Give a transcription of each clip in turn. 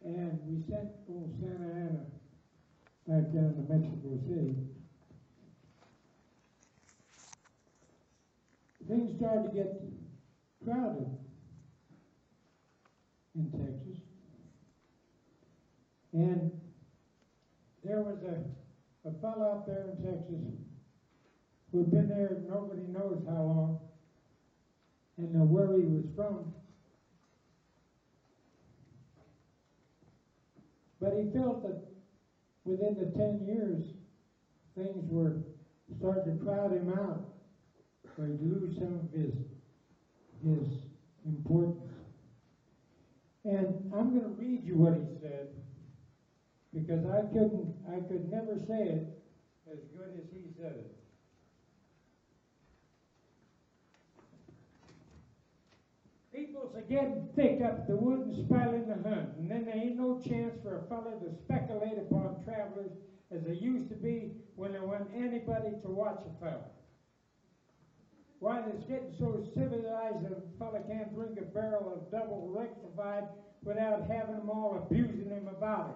and we sent old Santa Ana back down to Mexico City. Things started to get crowded in Texas. And there was a fellow up there in Texas who'd been there nobody knows how long, and where he was from. But he felt that within the 10 years, things were starting to crowd him out, where he'd lose some of his importance. And I'm going to read you what he said, because I could never say it as good as he said it. People's are getting thick up the wood and spoiling the hunt, and then there ain't no chance for a fellow to speculate upon travelers as there used to be when there wasn't anybody to watch a fellow. Why, it's getting so civilized that a fellow can't drink a barrel of double rectified without having them all abusing him about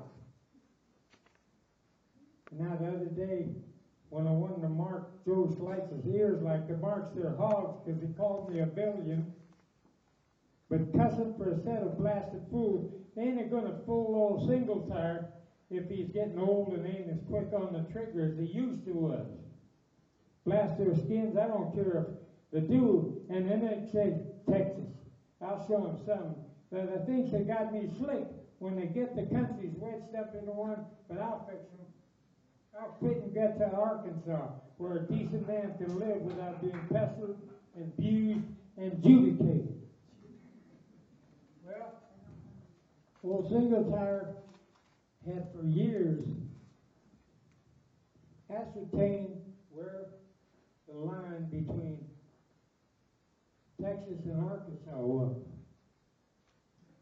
it. Now the other day, when I wanted to mark Joe Schleitz's ears like the marks their hogs because he called me a billion, but cussing for a set of blasted fools, they ain't going to fool Ol Singletire if he's getting old and ain't as quick on the trigger as he used to was. Blast their skins, I don't care if they do, and then they say, Texas, I'll show them something. The things that got me slick when they get the countries wedged up into one, but I'll fix them. I'll quit and get to Arkansas, where a decent man can live without being pestered, abused, and adjudicated. Well, Ol Singletire had for years ascertained where the line between Texas and Arkansas was.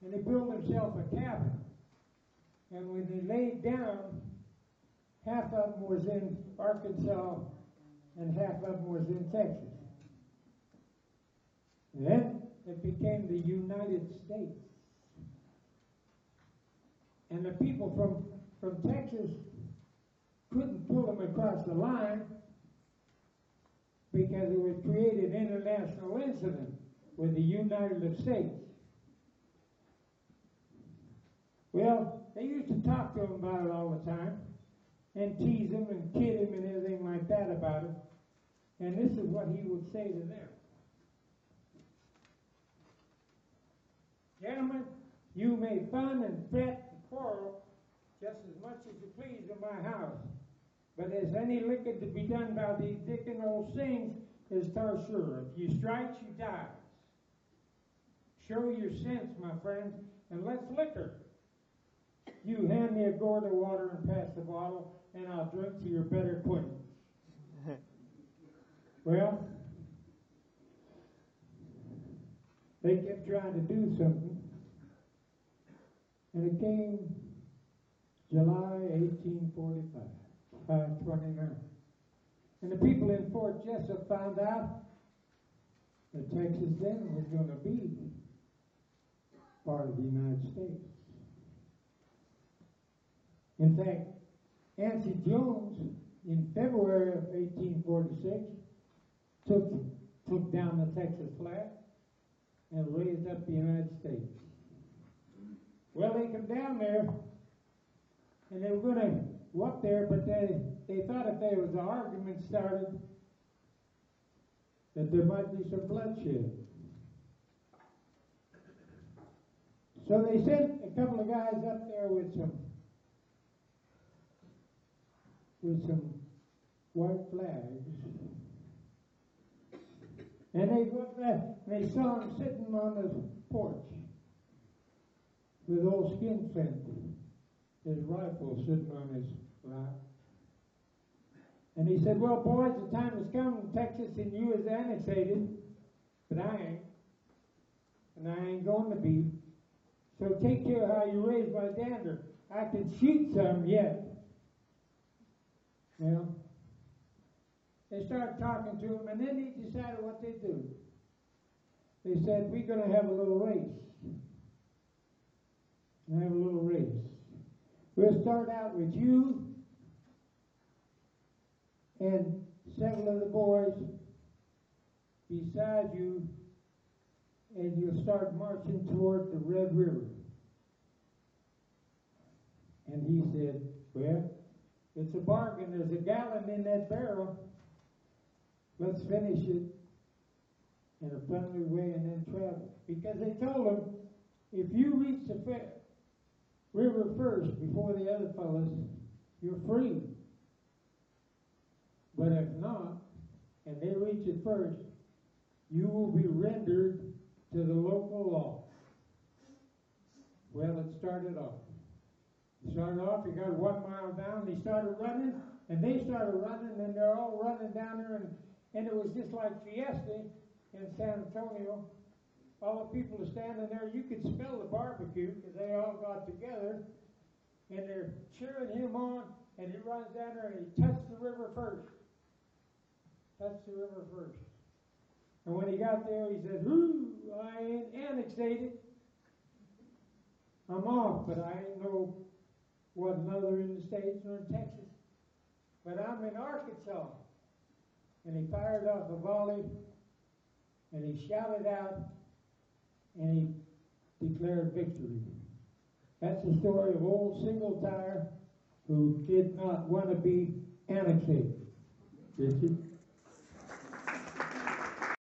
And he built himself a cabin. And when he laid down, half of them was in Arkansas and half of them was in Texas. And then it became the United States. And the people from Texas couldn't pull them across the line because it would create an international incident with the United States. Well, they used to talk to him about it all the time and tease him and kid him and everything like that about it. And this is what he would say to them. Gentlemen, you may fun and fret and quarrel just as much as you please in my house. But as any liquor to be done by these dickin' old things is tar sure. If you strikes, you dies. Show your sense, my friends, and let's liquor. You hand me a gourd of water and pass the bottle, and I'll drink to your better queen. Well, they kept trying to do something, and it came July 1845, 5/29. And the people in Fort Jessup found out that Texas then was going to be part of the United States. In fact, Nancy Jones, in February of 1846, took down the Texas flag and raised up the United States. Well, they come down there, and they were going to go up there, but they thought if there was an argument started, that there might be some bloodshed. So they sent a couple of guys up there with some white flags. And they go up there, and they saw him sitting on the porch with old Skinflint, his rifle sitting on his lap. And he said, well, boys, the time has come in Texas and you is annexated, but I ain't. And I ain't going to be. So take care how you raise my dander. I can shoot some yet. Well, they started talking to him, and then he decided what they'd do. They said, we're going to have a little race. Have a little race. We'll start out with you and several of the boys beside you, and you'll start marching toward the Red River. And he said, well, it's a bargain. There's a gallon in that barrel. Let's finish it in a friendly way and then travel. Because they told him, if you reach the river first before the other fellas, you're free. But if not, and they reach it first, you will be rendered to the local law. Well, it started off. He got 1 mile down, he started running, and they started running, and they're all running down there, and it was just like Fiesta in San Antonio. All the people are standing there. You could smell the barbecue because they all got together, and they're cheering him on, and he runs down there, and he touched the river first. And when he got there, he said, "Ooh, I ain't annexated. I'm off, but I ain't no wasn't other in the States nor in Texas. But I'm in Arkansas." And he fired off a volley, and he shouted out, and he declared victory. That's the story of Ol Singletire, who did not want to be annexated. Richard?